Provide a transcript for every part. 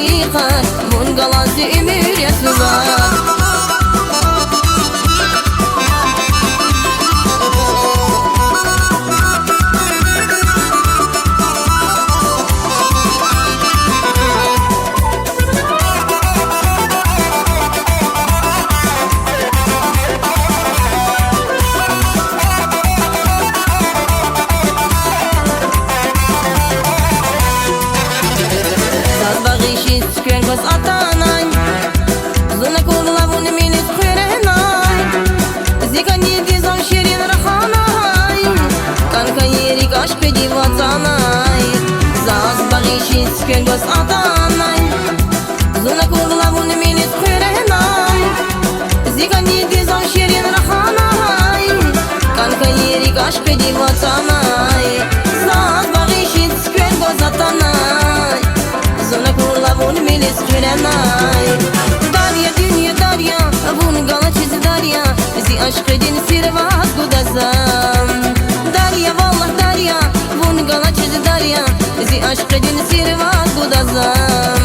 yıkar, bunun galası ömür yasılar. Skön göz atanay Zuna kurla bunu minis kırenay Zikan yedi zon şirin rahanay Kanka yerik aşk pedi vatanay Zaz bagişi skön göz atanay Zuna kurla bunu minis kırenay Zikan yedi zon şirin rahanay Kanka yerik aşk pedi vatanay Zaz bagişi skön göz atanay Zona kurla bunu milis kırenay Darya dünya darya bunu gala çizi darya Bizi aşk edin sirvat gudazam Darya vallah darya bunu gala çizi darya Bizi aşk edin sirvat gudazam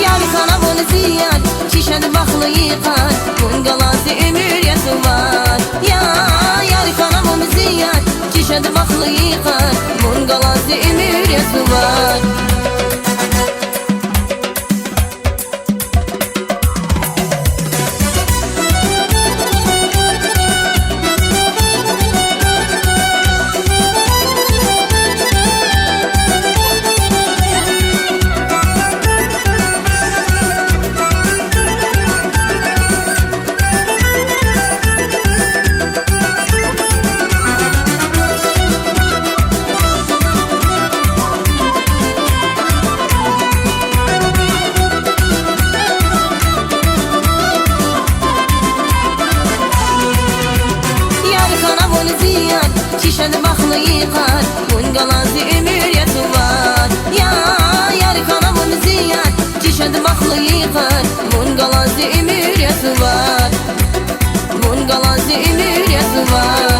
Yari sana bunu ziyad çişad baklı yıkar Bunun galası ömür yası var Ya yari sana bunu ziyad çişad baklı yıkar Bunun galası ömür yası var Çişad baklı yıkar Bunun galası ömür yası var Ya yar kana bunu ziyar Çişad baklı yıkar Bunun galası ömür yası var Bunun galası ömür yası var